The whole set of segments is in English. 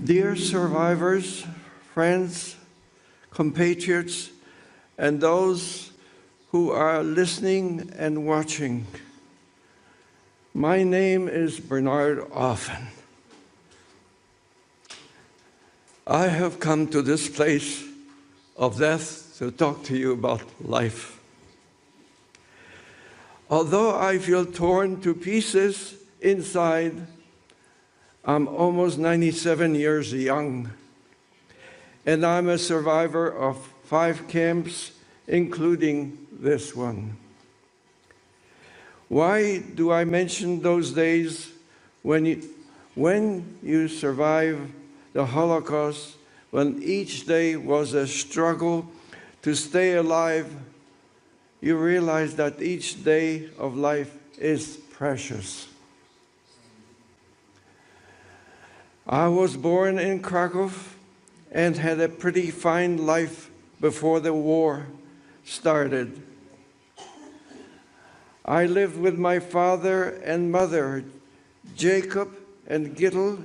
Dear survivors, friends, compatriots, and those who are listening and watching, my name is Bernard Offen. I have come to this place of death to talk to you about life. Although I feel torn to pieces inside, I'm almost 97 years young, and I'm a survivor of 5 camps, including this one. Why do I mention those days when you survive the Holocaust, when each day was a struggle to stay alive? You realize that each day of life is precious. I was born in Krakow and had a pretty fine life before the war started. I lived with my father and mother, Jacob and Gittel,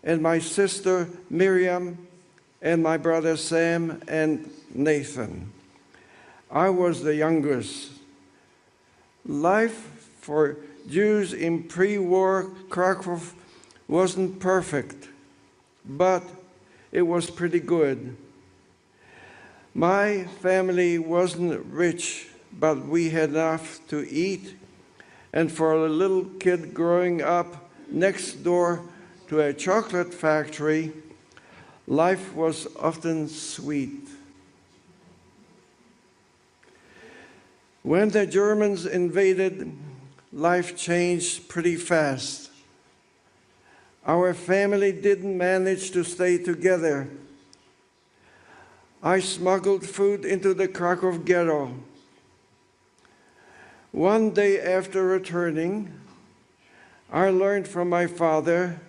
and my sister Miriam, and my brother Sam and Nathan. I was the youngest. Life for Jews in pre-war Krakow wasn't perfect, but it was pretty good. My family wasn't rich, but we had enough to eat, and for a little kid growing up next door to a chocolate factory, life was often sweet. When the Germans invaded, life changed pretty fast. Our family didn't manage to stay together. I smuggled food into the Krakow ghetto. One day after returning, I learned from my father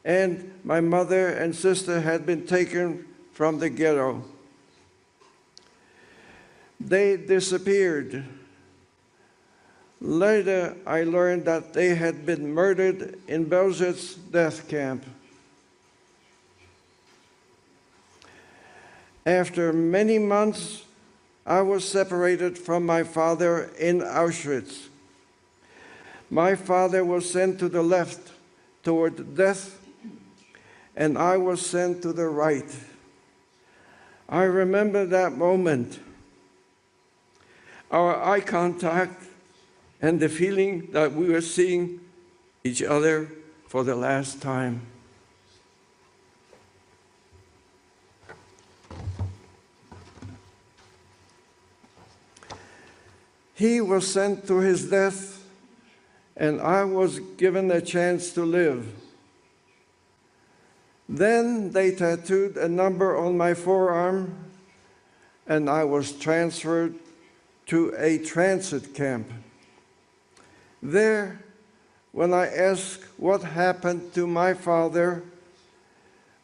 and my mother and sister had been taken from the ghetto. They disappeared. Later, I learned that they had been murdered in Belzec's death camp. After many months, I was separated from my father in Auschwitz. My father was sent to the left toward death, and I was sent to the right. I remember that moment, our eye contact, and the feeling that we were seeing each other for the last time. He was sent to his death, and I was given a chance to live. Then they tattooed a number on my forearm, and I was transferred to a transit camp. There, when I asked what happened to my father,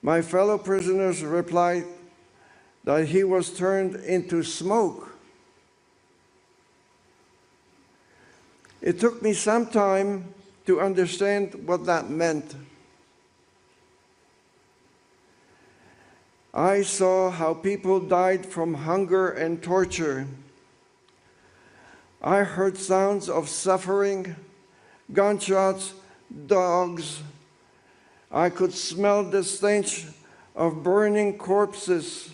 my fellow prisoners replied that he was turned into smoke. It took me some time to understand what that meant. I saw how people died from hunger and torture. I heard sounds of suffering, gunshots, dogs. I could smell the stench of burning corpses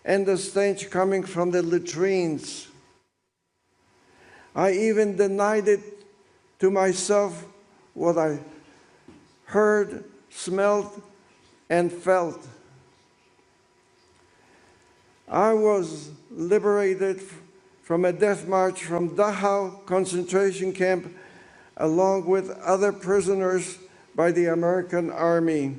and the stench coming from the latrines. I even denied it to myself what I heard, smelled, and felt. I was liberated from a death march from Dachau concentration camp along with other prisoners by the American Army.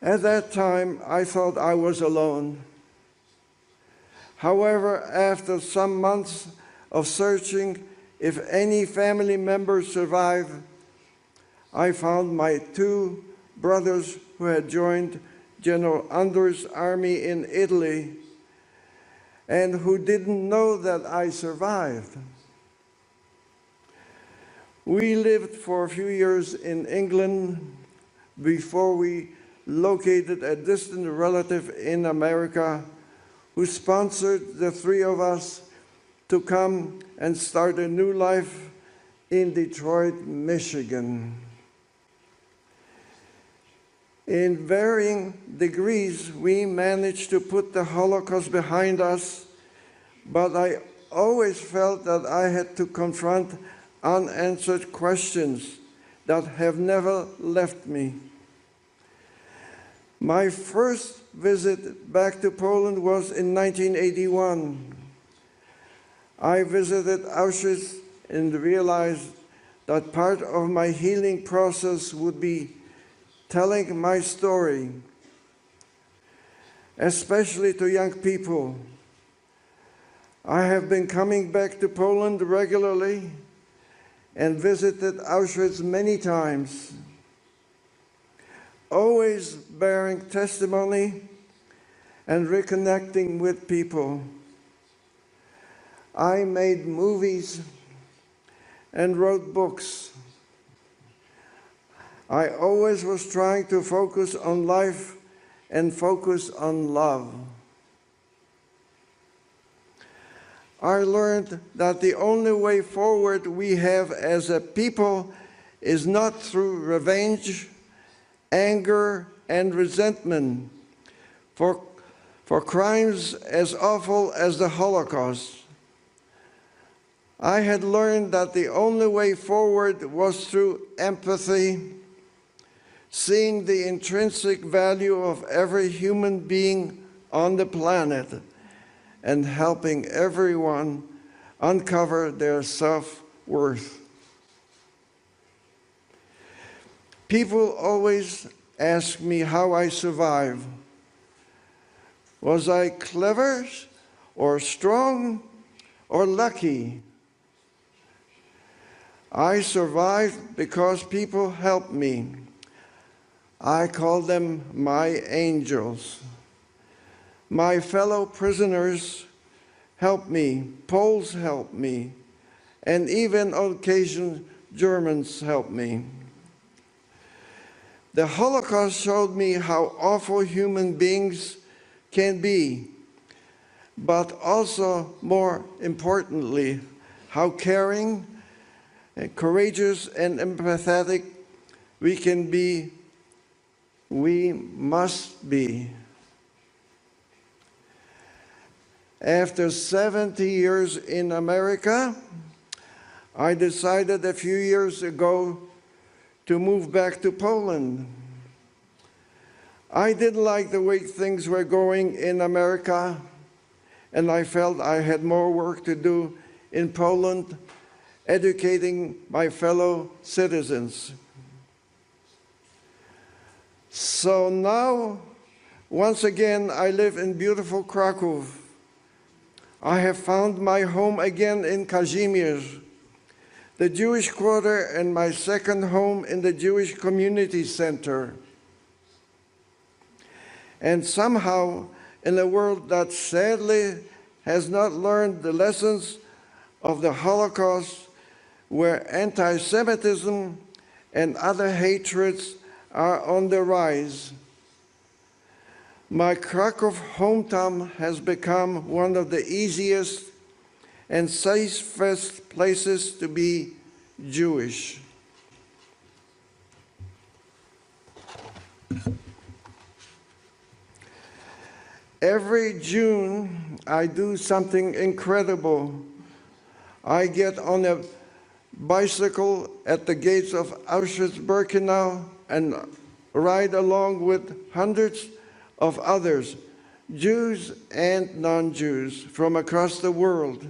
At that time, I thought I was alone. However, after some months of searching if any family members survived, I found my 2 brothers who had joined General Under's army in Italy and who didn't know that I survived. We lived for a few years in England, before we located a distant relative in America who sponsored the three of us to come and start a new life in Detroit, Michigan. In varying degrees, we managed to put the Holocaust behind us, but I always felt that I had to confront unanswered questions that have never left me. My first visit back to Poland was in 1981. I visited Auschwitz and realized that part of my healing process would be telling my story, especially to young people. I have been coming back to Poland regularly and visited Auschwitz many times, always bearing testimony and reconnecting with people. I made movies and wrote books. I always was trying to focus on life and focus on love. I learned that the only way forward we have as a people is not through revenge, anger, and resentment for crimes as awful as the Holocaust. I had learned that the only way forward was through empathy, seeing the intrinsic value of every human being on the planet and helping everyone uncover their self-worth. People always ask me how I survive. Was I clever or strong or lucky? I survived because people helped me. I call them my angels. My fellow prisoners helped me, Poles helped me, and even on occasion Germans helped me. The Holocaust showed me how awful human beings can be, but also, more importantly, how caring, and courageous, and empathetic we can be, we must be. After 70 years in America, I decided a few years ago to move back to Poland. I didn't like the way things were going in America, and I felt I had more work to do in Poland, educating my fellow citizens. So now, once again, I live in beautiful Krakow. I have found my home again in Kazimierz, the Jewish Quarter, and my second home in the Jewish Community Center. And somehow, in a world that sadly has not learned the lessons of the Holocaust, where anti-Semitism and other hatreds are on the rise, my Krakow hometown has become one of the easiest and safest places to be Jewish. Every June, I do something incredible. I get on a bicycle at the gates of Auschwitz-Birkenau and ride along with hundreds of others, Jews and non-Jews, from across the world.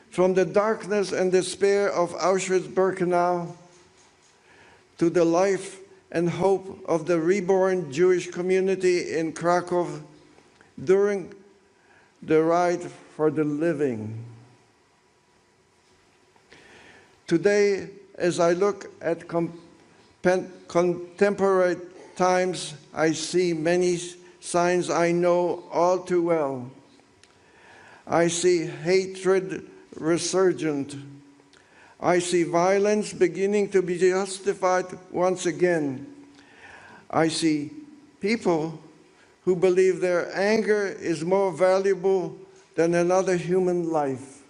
From the darkness and despair of Auschwitz-Birkenau to the life and hope of the reborn Jewish community in Krakow during the ride for the living. Today, as I look at contemporary times, I see many signs I know all too well. I see hatred resurgent. I see violence beginning to be justified once again. I see people who believe their anger is more valuable than another human life.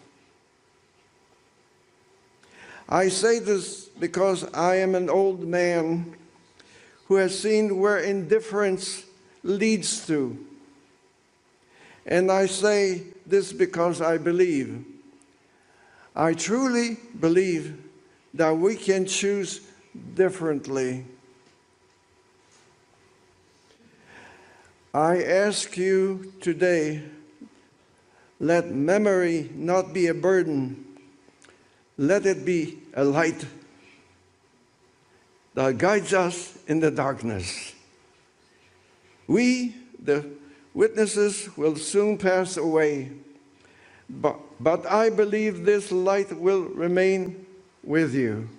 I say this because I am an old man who has seen where indifference leads to. And I say this because I believe. I truly believe that we can choose differently. I ask you today, let memory not be a burden. Let it be a light that guides us in the darkness. We, the witnesses, will soon pass away, but I believe this light will remain with you.